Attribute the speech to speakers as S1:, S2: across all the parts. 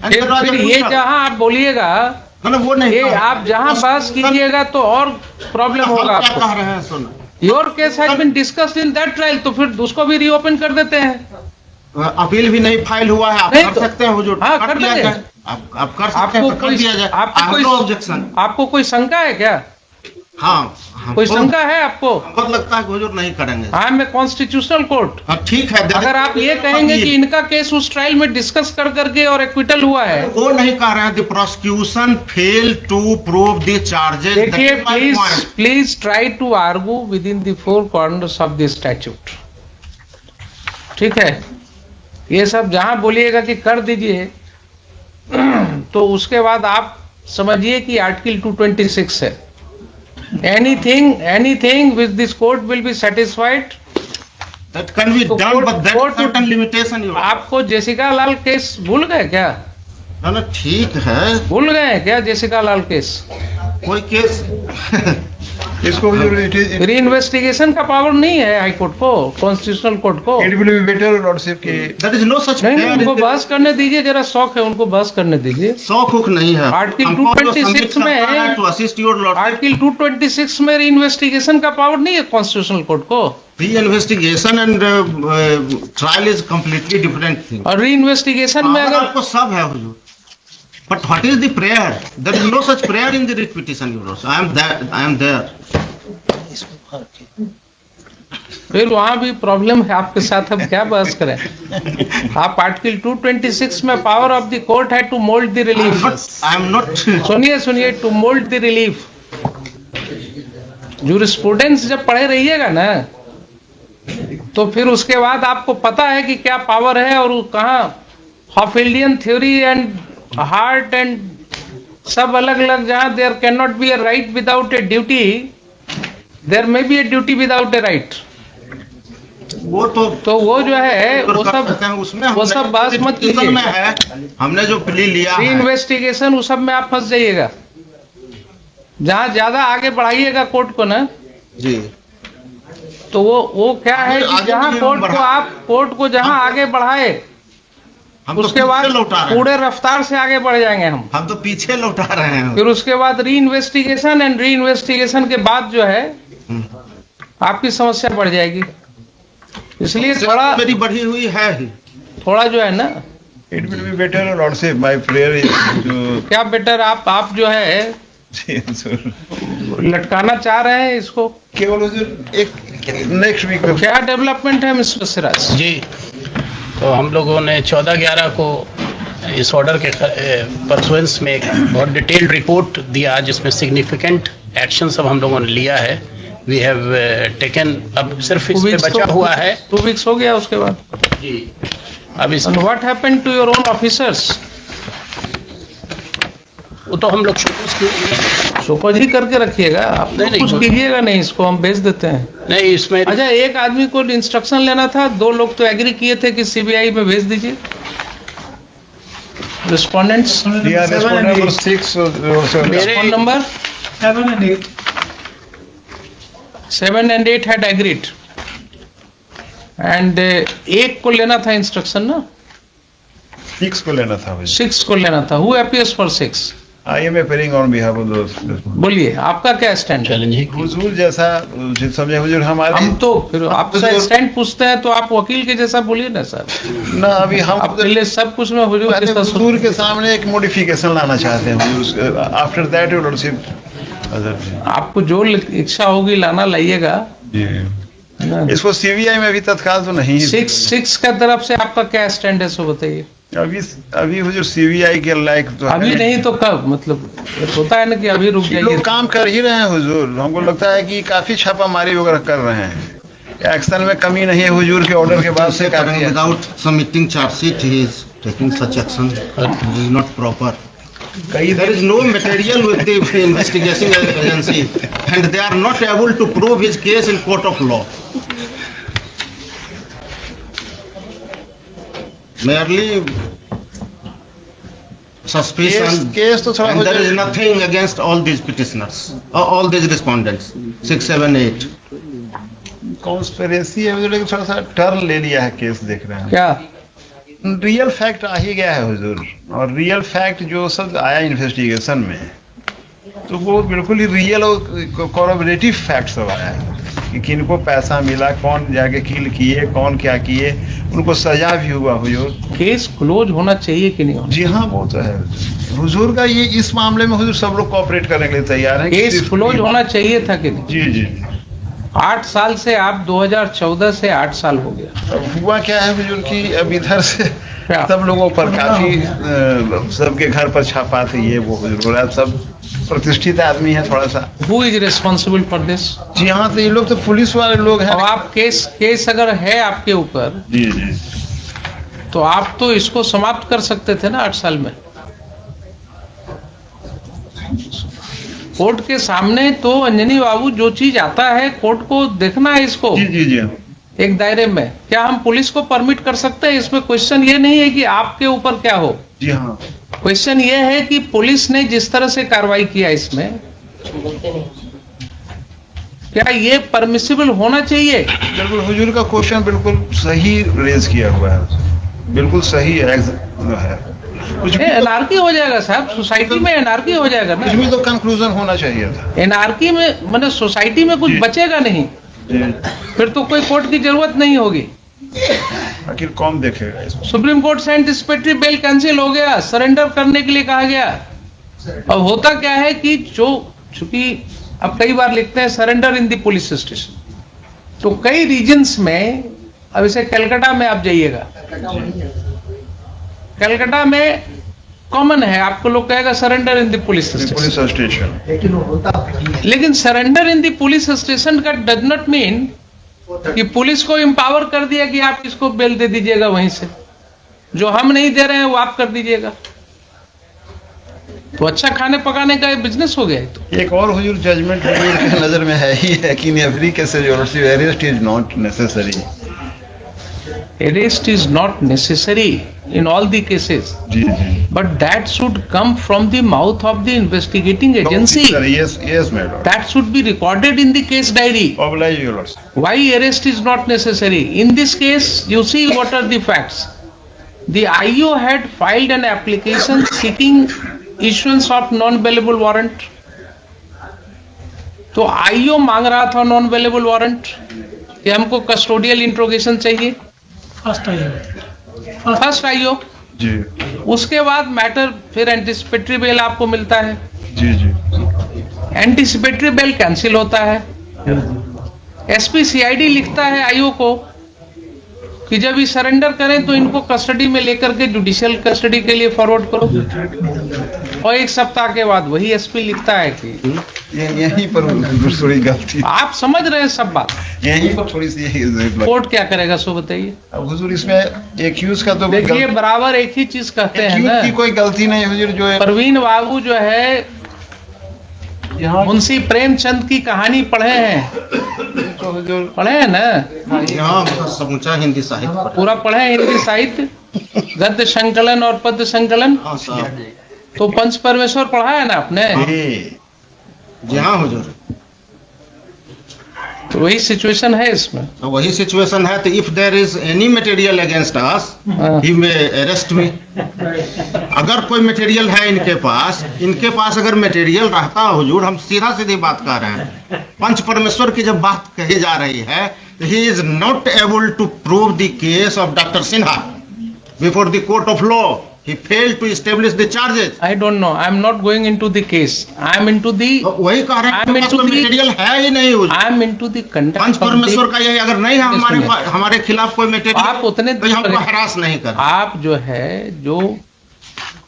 S1: फिर ये जहां आप बोलिएगा
S2: वो नहीं,
S1: ये आप जहां बहस कीजिएगा तो और प्रॉब्लम होगा आपको।
S2: कह रहे हैं सुन,
S1: your case has been discussed in that trial, तो फिर उसको भी रीओपन कर देते हैं।
S2: अपील भी नहीं फाइल हुआ है, आप कर सकते हैं हुजूर।
S1: हाँ, कर देंगे।
S2: आप कर सकते हैं, कर दिया जाए।
S1: आपको कोई शंका है क्या?
S2: हाँ,
S1: कोई शंका है आपको?
S2: हमको लगता है कि हुजूर नहीं करेंगे।
S1: I am a constitutional court.
S2: ठीक है,
S1: अगर आप ये कहेंगे कि इनका केस उस ट्रायल में डिस्कस कर करके और एक्विटल हुआ है,
S2: वो नहीं कह रहे हैं the prosecution fail to prove the charges.
S1: देखिए, please try to argue with in the four corners of the statute. ठीक है, ये सब जहां बोलिएगा कि कर दीजिए तो उसके बाद आप समझिए कि आर्टिकल 226 है। anything which this court will be satisfied,
S2: that can be done, but that is certain limitation।
S1: आपको जेसिका लाल केस भूल गए क्या?
S2: ना ठीक है,
S1: भूल गए क्या जेसिका लाल केस?
S2: कोई केस
S3: इसको
S1: री इन्वेस्टिगेशन का पावर नहीं है हाई कोर्ट को, कॉन्स्टिट्यूशनल कोर्ट को।
S3: It will be better lordship के
S2: दैट इज नो सच।
S1: नहीं, उनको बहस करने दीजिए, जरा शौक है उनको बहस करने दीजिए।
S2: शौक नहीं है।
S1: आर्टिकल 226 में
S2: to assist your lord,
S1: article 226 में री इन्वेस्टिगेशन का पावर नहीं है कॉन्स्टिट्यूशनल कोर्ट को।
S2: री investigation and trial is completely different thing.
S1: और री इन्वेस्टिगेशन में अगर
S2: आपको सब है हुजूर, but what is the prayer? There is no such prayer in the writ petition, your Lordship. I am there.
S1: फिर वहां भी प्रॉब्लम है आपके साथ, हम क्या बहस करें? आप आर्टिकल 226 में पावर ऑफ द कोर्ट है to mould the relief.
S2: I am not।
S1: सुनिए, to mould the relief. Jurisprudence जब पढ़े रहिएगा ना, तो फिर उसके बाद आपको पता है कि क्या पावर है और कहाँ Hohfeldian theory and Hart and सब अलग अलग। जहां there can not be a right without a duty, there may be a duty without a right.
S2: वो तो
S1: वो जो है वो सब बात मत कीजिए।
S2: हमने जो प्ली लिया
S1: री इन्वेस्टिगेशन उस सब में आप फंस जाइएगा। जहां ज्यादा आगे बढ़ाइएगा कोर्ट को ना
S2: जी,
S1: तो वो क्या है कि जहां कोर्ट को जहां आगे बढ़ाए, उसके बाद पूरे रफ्तार से आगे बढ़ जाएंगे हम
S2: तो पीछे लौटा रहे हैं।
S1: फिर उसके बाद री इन्वेस्टिगेशन एंड री इन्वेस्टिगेशन के बाद जो है आपकी समस्या बढ़ जाएगी। इसलिए थोड़ा
S2: मेरी बढ़ी हुई है ही,
S1: थोड़ा जो है ना,
S3: it will be better lordship, my prayer is
S1: क्या बेटर आप जो है लटकाना चाह रहे हैं इसको
S3: केवल एक नेक्स्ट वीक में।
S1: क्या डेवलपमेंट है मिस्टर सिराज
S4: जी? तो हम लोगों ने 14/11 को इस ऑर्डर के परसुएंस में एक बहुत डिटेल्ड रिपोर्ट दिया, जिसमें सिग्निफिकेंट एक्शन सब हम लोगों ने लिया है। वी हैव टेकन, अब सिर्फ इस पे बचा हुआ है
S1: 2 वीक्स हो गया उसके बाद
S4: जी। अब इस
S1: what happened to your own officers?
S4: वो तो हम लोग
S1: शोकज ही करके रखिएगा, आप नहीं कुछ कीजिएगा नहीं, इसको हम भेज देते हैं।
S4: नहीं इसमें
S1: अच्छा, एक आदमी को इंस्ट्रक्शन लेना था, 2 लोग तो एग्री किए थे कि सीबीआई में भेज दीजिए respondents.
S3: Number 6
S1: number 7 and 8 had agreed and एक को लेना था इंस्ट्रक्शन ना,
S3: 6 को लेना था।
S1: 6 को लेना था। Who appears for 6?
S3: I am appearing on behalf of those।
S1: बोलिए आपका क्या स्टैंड है?
S3: हुजूर जैसा समझे हुजूर, हमारे
S1: हम तो फिर आपसे स्टैंड पूछते हैं तो आप वकील के जैसा बोलिए ना सर।
S3: ना अभी हम
S1: पहले सब कुछ में
S3: हुजूर के सामने एक मॉडिफिकेशन लाना चाहते हैं। आफ्टर दैट योर लॉर्डशिप,
S1: आपको जो इच्छा होगी लाना लाइएगा।
S3: इसको सीबीआई में भी तत्काल तो नहीं।
S1: 6 का तरफ से आपका क्या स्टैंड है सो बताइए।
S3: अभी हुजूर सीबीआई के लायक तो
S1: अभी नहीं तो कब? मतलब होता है ना कि अभी रुक जाइए।
S3: लोग काम कर ही रहे हैं हुजूर, हमको लगता है कि काफी छापामारी वगैरह कर रहे हैं। एक्शन में कमी नहीं है हुजूर के ऑर्डर के बाद से।
S2: Without submitting chargesheet he is taking such action, it is not proper. There is no material with the investigation agency and they are not able to prove his case in court of law. Merely suspicion
S3: case तो
S2: and there is nothing against all these petitioners or all these respondents 6, 7, 8।
S3: Conspiracy है, थोड़ा सा turn ले लिया है case, देख रहे हैं
S1: क्या
S3: रियल फैक्ट आ ही गया है हुजूर, और रियल फैक्ट जो सब आया इन्वेस्टिगेशन में, तो वो बिल्कुल ही रियल और कोऑपरेटिव फैक्ट सब आया है कि किनको पैसा मिला, कौन जाके किल किए, कौन क्या किए, उनको सजा भी हुआ हुजूर।
S1: केस क्लोज होना चाहिए कि नहीं होना?
S3: जी हाँ, वो तो है हुजूर का ये इस मामले में हुजूर सब लोग कोऑपरेट करने के लिए तैयार हैं।
S1: केस क्लोज होना चाहिए था कि नहीं?
S3: जी जी।
S1: 8 साल से आप 2014 से 8 साल हो गया।
S3: अब हुआ क्या है हुजूर कि अब इधर से
S1: क्या?
S3: सब लोगों पर काफी सबके घर पर छापा थे, ये वो हुजूर, अब सब प्रतिष्ठित आदमी है थोड़ा सा।
S1: Who is responsible for this?
S3: जी हाँ, तो ये लोग तो पुलिस वाले लोग हैं।
S1: अब आप केस अगर है आपके ऊपर,
S3: जी जी।
S1: तो आप तो इसको समाप्त कर सकते थे ना 8 साल में। कोर्ट के सामने तो अंजनी बाबू जो चीज आता है कोर्ट को देखना है इसको
S3: जी जी जी।
S1: एक दायरे में। क्या हम पुलिस को परमिट कर सकते हैं? इसमें क्वेश्चन ये नहीं है कि आपके ऊपर क्या हो,
S3: जी हाँ।
S1: क्वेश्चन ये है कि पुलिस ने जिस तरह से कार्रवाई किया इसमें, क्या ये परमिसिबल होना चाहिए?
S3: बिल्कुल हुजूर का क्वेश्चन बिल्कुल सही रेज किया हुआ है, बिल्कुल सही है। कुछ भी
S1: एनआरकी हो जाएगा साहब, सोसाइटी में एनआरकी हो जाएगा ना।
S3: कुछ भी तो कंक्लूजन होना चाहिए था।
S1: एनआरकी में मतलब सोसाइटी में कुछ
S3: जी।
S1: बचेगा नहीं,
S3: जी।
S1: फिर तो कोई कोर्ट की जरूरत नहीं होगी।
S3: आखिर कौन देखेगा इसको?
S1: सुप्रीम कोर्ट से एंटीसिपेटरी बेल कैंसिल हो गया, सरेंडर करने के लिए कहा गया। अब होता क्या है कि चूंकि अब कई बार लिखते हैं surrender in the police station, तो कई रीजन्स में, अब इसे कलकत्ता में आप जाइएगा, कलकत्ता में कॉमन है, आपको लोग कहेगा surrender in the police station.
S3: Police station.
S1: लेकिन surrender in the police station का डज नॉट मीन कि पुलिस को एम्पावर कर दिया कि आप इसको बेल दे दीजिएगा, वहीं से जो हम नहीं दे रहे हैं वो आप कर दीजिएगा। तो अच्छा खाने पकाने का बिजनेस हो गया है। तो
S3: एक और हुजूर जजमेंट हुजूर की नजर में है ही है कि in every case arrest is not necessary.
S1: arrest is not necessary in all the cases,
S3: जी जी।
S1: but that should come from the mouth of the investigating agency.
S3: Yes, yes, madam.
S1: That should be recorded in the case diary.
S3: Oblige your lordship.
S1: Why arrest is not necessary? In this case, you see what are the facts. The IO had filed an application seeking issuance of non-bailable warrant. तो IO मांग रहा था non available warrant कि हमको custodial interrogation चाहिए, first IO।
S3: जी
S1: उसके बाद matter फिर एंटीसिपेटरी बेल आपको मिलता है,
S3: जी जी।
S1: एंटीसिपेटरी बेल कैंसिल होता है। SP CID लिखता है IO को कि जब ये सरेंडर करें तो इनको कस्टडी में लेकर के जुडिशियल कस्टडी के लिए फॉरवर्ड करो, और 1 सप्ताह के बाद वही SP लिखता है कि
S3: यहीं पर थोड़ी गलती,
S1: आप समझ रहे हैं सब बात।
S3: यहीं पर थोड़ी सी
S1: कोर्ट क्या करेगा सो बताइए।
S3: अब हुजूर इसमें एक्यूज का तो
S1: देखिए बराबर एक ही चीज कहते हैं ना,
S3: एक्यूज की कोई गलती नहीं हुजूर, जो है
S1: परवीन बाबू जो है मुंशी प्रेमचंद की कहानी पढ़े हैं,
S3: तो हुजूर
S1: पढ़े हैं ना,
S2: यहाँ समूचा हिंदी साहित्य
S1: पूरा पढ़े हैं हिंदी साहित्य, गद्य संकलन और पद्य संकलन।
S2: हाँ साहब।
S1: तो पंच परमेश्वर पढ़ा है ना आपने,
S2: जी हाँ हुजूर।
S1: तो वही सिचुएशन है इसमें।
S2: तो वही सिचुएशन है। तो if there is any material against us he may arrest me. अगर कोई मटेरियल है इनके पास अगर मटेरियल रहता हुजूर, हम सीधा सीधी बात कर रहे हैं, पंच परमेश्वर की जब बात कही जा रही है, he is not able to prove the case of doctor Sinha before the court of law. He failed to establish the charges.
S1: I don't know. I am not going into the case. I am into the.
S2: वही कह रहे हैं,
S1: I am into the
S2: material है ही नहीं हुजूर।
S1: I am into the
S2: punch
S1: conduct of
S2: परमेश्वर
S1: the.
S2: का यही अगर नहीं है हमारे खिलाफ कोई मटेरियल,
S1: आप उतने
S2: तो हमको हरास नहीं कर।
S1: आप जो है जो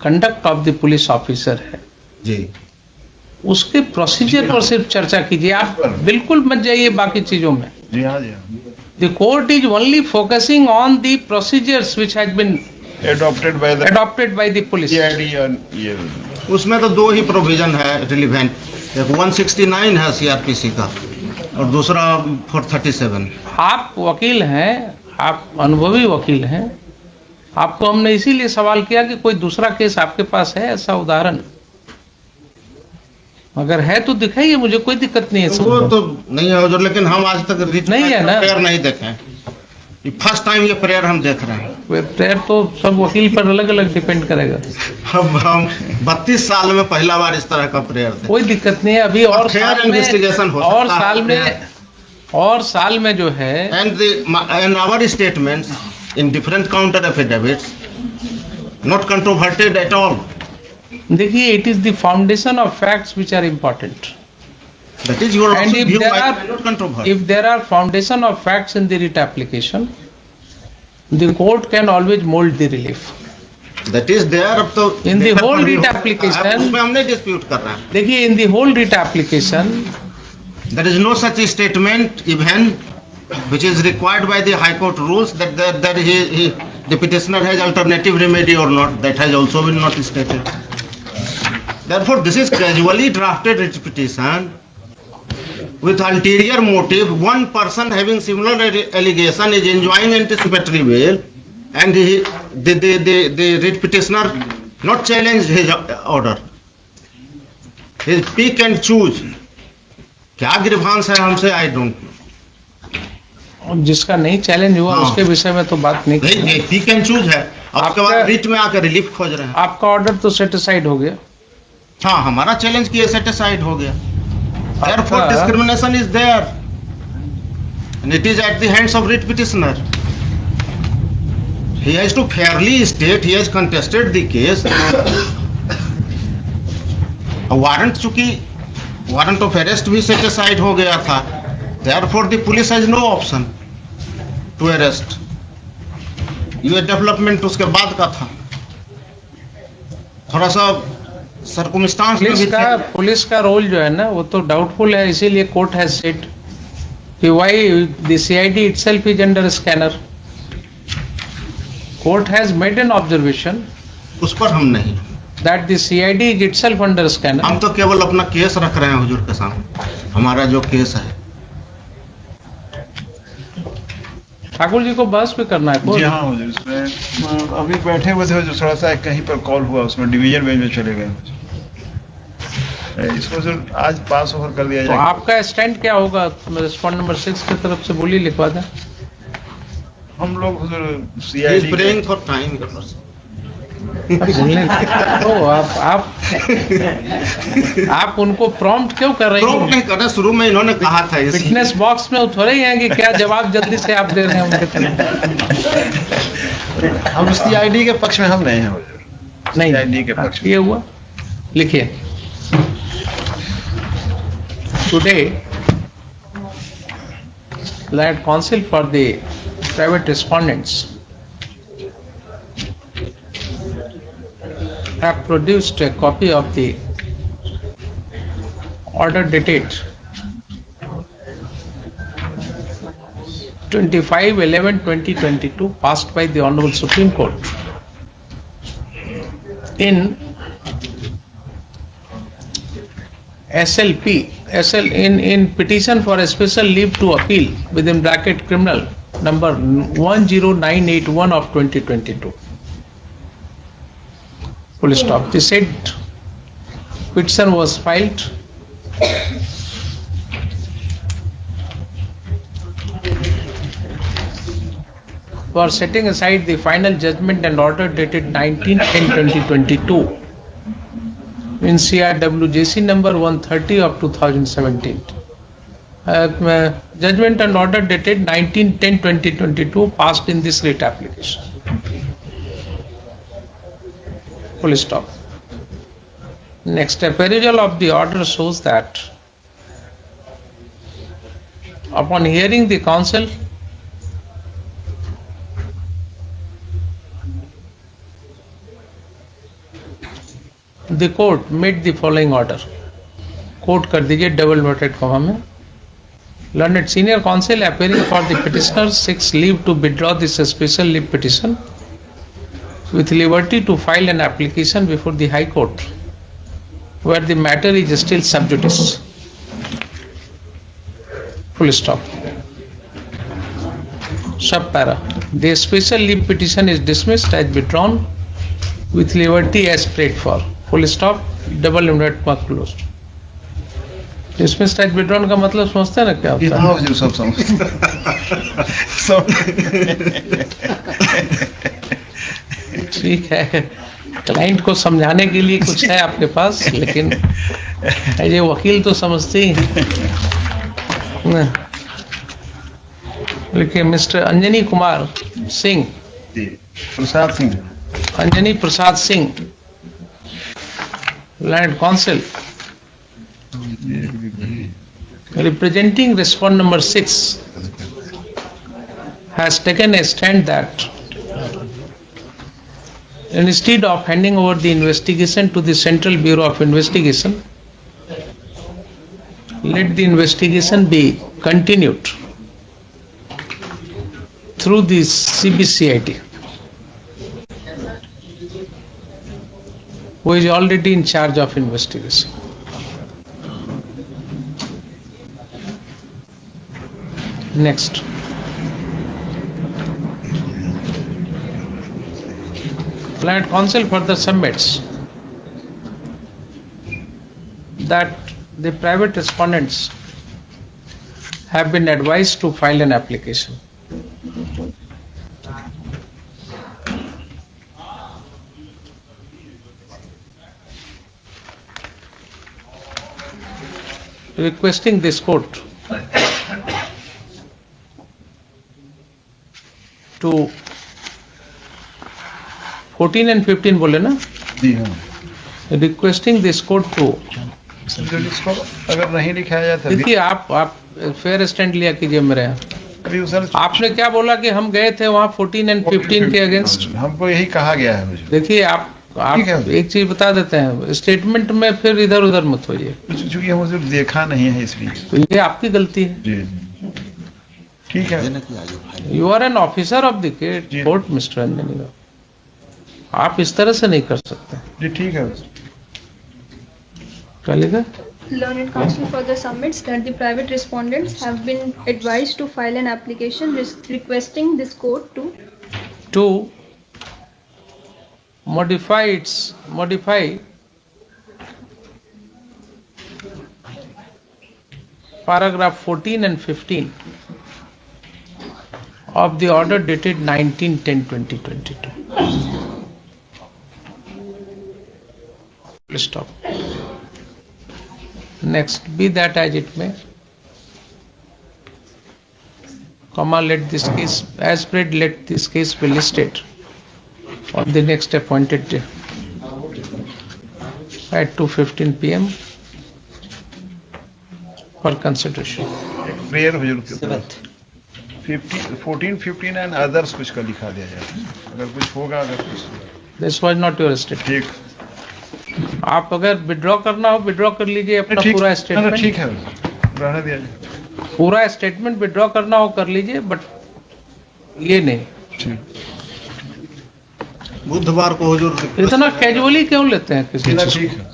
S1: conduct of the police officer है
S2: जी,
S1: उसके प्रोसीजर पर सिर्फ चर्चा कीजिए, आप बिल्कुल मत जाइए बाकी चीजों में।
S3: जी हाँ जी हाँ।
S1: The court is only focusing on the procedures which has been
S3: adopted
S1: by the police.
S3: ये
S2: उसमें तो 2 ही प्रोविजन है रिलीवेंट, एक 169 है CRPC का और दूसरा 437।
S1: आप वकील हैं, आप अनुभवी वकील हैं, आपको हमने इसीलिए सवाल किया कि कोई दूसरा केस आपके पास है ऐसा उदाहरण, अगर है तो दिखाइए, मुझे कोई दिक्कत नहीं है।
S2: वो तो नहीं है हुजूर, लेकिन हम आज तक
S1: नहीं है ना?
S2: नहीं देखे। फर्स्ट टाइम ये प्रेयर हम देख रहे हैं।
S1: प्रेयर तो सब वकील पर अलग अलग डिपेंड करेगा।
S2: हम 32 साल में पहला बार इस तरह का प्रेयर थे।
S1: कोई दिक्कत नहीं है, अभी और
S2: फेयर इन्वेस्टिगेशन हो
S1: और
S2: सकता है।
S1: साल में जो है
S2: and our statements in different counter affidavits not controverted at all.
S1: देखिए, it is the foundation of facts which are important.
S2: That is your
S1: And
S2: also
S1: if
S2: view,
S1: there
S2: I
S1: are-
S2: cannot controvert.
S1: If there are foundation of facts in the writ application, the court can always mold the relief.
S2: That is there अब तो
S1: In the
S2: देखा
S1: whole
S2: पड़ी
S1: writ
S2: हो-
S1: application-
S2: अब उसमें हम नहीं dispute कर रहे हैं।
S1: देखिए, in the whole writ application,
S2: There is no such statement even which is required by the High Court rules that the petitioner has alternative remedy or not. That has also been not stated. Therefore, this is casually drafted writ petition with ulterior motive. One person having similar allegation is enjoying anticipatory bail, and the writ petitioner not challenge his order. His pick and choose. क्या grievance है हमसे, I don't
S1: जिसका नहीं challenge हुआ
S2: हाँ।
S1: उसके विषय में तो बात नहीं
S2: नहीं,
S1: करेंगे।
S2: ये पिक एंड चूज है। आपके
S1: आपका-
S2: बाद रिट में आकर रिलीफ खोज रहे हैं।
S1: आपका ऑर्डर तो सेटिसाइड हो गया।
S2: हाँ, हमारा चैलेंज किए सेटिसाइड हो गया। Therefore,
S1: आपका-
S2: discrimination is there, and it is at the hands of writ petitioner. He has to fairly state he has contested the case. Warrant of arrest भी सेटिसाइड हो गया था। Therefore, the police has no option to arrest. ये development उसके बाद का था। थोड़ा सा सर्कमस्टांस में भी थे।
S1: पुलिस का रोल जो है ना वो तो डाउटफुल है, इसीलिए कोर्ट हैज सेड कि why the CID itself is under scanner. Court has made an observation
S2: उस पर हम नहीं,
S1: that the CID is itself under scanner.
S2: हम तो केवल अपना केस रख रहे हैं हुजूर के सामने, हमारा जो केस है।
S3: ठाकुर जी को बहस भी करना है।
S1: जी हाँ हुजूर, इसमें अभी बैठे हुए थे, जो थोड़ा सा कहीं पर कॉल हुआ उसमें डिवीजन बेंच में चले गए। इसको सर आज पास ओवर कर दिया
S3: तो
S1: जाएगा।
S3: आपका स्टैंड क्या होगा? रिस्पॉन्ड नंबर 6 की तरफ से बोलिए, लिखवा दें।
S1: हम लोग
S2: He is
S1: CID
S2: praying for time.
S1: बोलने तो आप उनको प्रॉम्प्ट क्यों कर रहे
S2: प्रॉम्प्ट
S1: हैं?
S2: नहीं करना, शुरू में इन्होंने कहा था इसी।
S1: फिटनेस बॉक्स में उतरे ही हैं कि क्या जवाब जल्दी से आप दे रहे हैं उनके तरफ?
S3: हम सीआईडी के पक्ष में हम नहीं हैं हुजूर।
S1: नहीं,
S3: CID के पक्ष में।
S1: ये हुआ। लिखिए, today that counsel for the private respondents have produced a copy of the order dated 25/11/2022 passed by the Honorable Supreme Court in in petition for a special leave to appeal within bracket criminal number 10981 of 2022. Full stop. The said petition was filed for setting aside the final judgment and order dated 19/10/2022 in CRWJC number 130 of 2017. Judgment and order dated 19/10/2022 passed in this writ application. Full stop. Next, a perusal of the order shows that upon hearing the counsel, the court made the following order. Quote कर दीजिए double noted comma में। Learned senior counsel appearing for the petitioner seeks leave to withdraw this special leave petition with liberty to file an application before the High Court where the matter is still sub judice. Full stop. Sub para. The special leave petition is dismissed as withdrawn with liberty as prayed for. Full stop. Double inverted comma closed. Dismissed as withdrawn का मतलब समझते हैं ना क्या होता
S3: हाँ
S1: है?
S3: हुजूर, सब समझ सब
S1: ठीक है, क्लाइंट को समझाने के लिए कुछ है आपके पास, लेकिन ये वकील तो समझते ही हैं। देखिए mister Anjani Kumar Singh,
S3: ji, Prasad Singh,
S1: Anjani Prasad Singh, learned counsel, representing respondent number 6, has taken a stand that instead of handing over the investigation to the Central Bureau of Investigation, let the investigation be continued through the CBCID, who is already in charge of investigation. Next. Client counsel further submits that the private respondents have been advised to file an application. Requesting this court to 14 and 15 बोले ना,
S3: जी हाँ।
S1: requesting this court to,
S3: जो इसको अगर नहीं लिखाया जाए तभी
S1: देखिए आप फेयर स्टैंड लिया कीजिए मेरे यहाँ।
S3: अभी सर
S1: आपने क्या बोला कि हम गए थे वहाँ 14 एंड 15 के अगेंस्ट?
S3: हमको यही कहा गया है मुझे।
S1: देखिए आप
S3: ठीक है।
S1: एक चीज बता देते हैं, स्टेटमेंट में फिर इधर उधर मत होइए,
S3: चूंकि मुझे देखा नहीं है इसलिए।
S1: तो ये आपकी गलती है।
S3: जी ठीक है।
S1: You are an officer of the
S3: जी।
S1: कोर्ट मिस्टर अंजनी, आप इस तरह से नहीं कर सकते।
S3: जी ठीक है।
S1: चलेगा?
S5: Learned counsel further submits that the private respondents have been advised to file an application requesting this court
S1: to modify paragraph 14 and 15 of the order dated 19/10/2022. Please stop. Next, be that as it may, comma, let this case, as read, let this case be listed on the next appointed day at 2:15 p.m. for consideration.
S3: Prayer हुजूर के ऊपर 14, 15 and others कुछ का लिखा दिया जाए, अगर कुछ होगा, अगर कुछ।
S1: This was not your statement.
S3: ठीक
S1: आप अगर विड्रॉ करना हो विड्रॉ कर लीजिए अपना पूरा स्टेटमेंट।
S3: ठीक है, रहने दिया जाए।
S1: पूरा स्टेटमेंट विड्रॉ करना हो कर लीजिए, बट ये नहीं।
S3: ठीक
S2: बुधवार को हुजूर
S1: इतना कैजुअली क्यों लेते हैं किसी चीज
S3: ठीक
S1: को?
S3: है।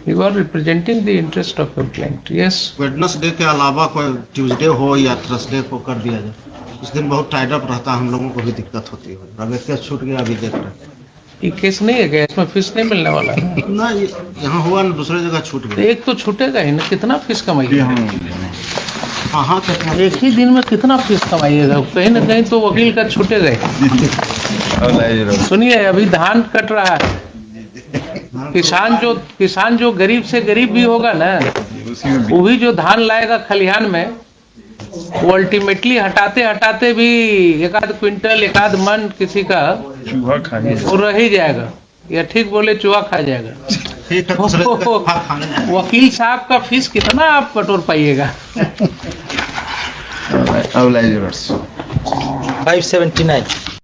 S1: You are representing the interest of your client. Yes,
S2: Wednesday के अलावा कोई ट्यूसडे हो या थर्सडे को कर दिया जाए। उस दिन बहुत टाइड अप रहता है, हम लोगों को भी दिक्कत होती है। अब एक केस छूट गया, अभी देख रहे हैं।
S1: ये केस नहीं है क्या? इसमें फीस नहीं मिलने वाला है।
S2: ना यहाँ हुआ ना, दूसरे जगह छूट
S1: तो
S2: गया।
S1: एक तो छूटेगा ही ना, कितना फीस कमाइएगा?
S2: हाँ कितना
S1: एक ही दिन में कितना फीस कमाइएगा? कहीं ना कहीं तो वकील का छूटेगा ही। सुनिए, अभी धान कट रहा है, किसान जो गरीब से गरीब भी होगा ना, वो भी जो धान लाएगा खलिहान में, वो अल्टीमेटली हटाते हटाते भी एक आध क्विंटल, एक आध मन किसी का
S3: चूहा खाने
S1: वो रह ही जाएगा, या ठीक बोले चूहा खा जाएगा।
S2: ठीक है, दूसरे जगह खाने जाए।
S1: वकील साहब का फीस कितना आप बटोर पाइएगा?
S6: 579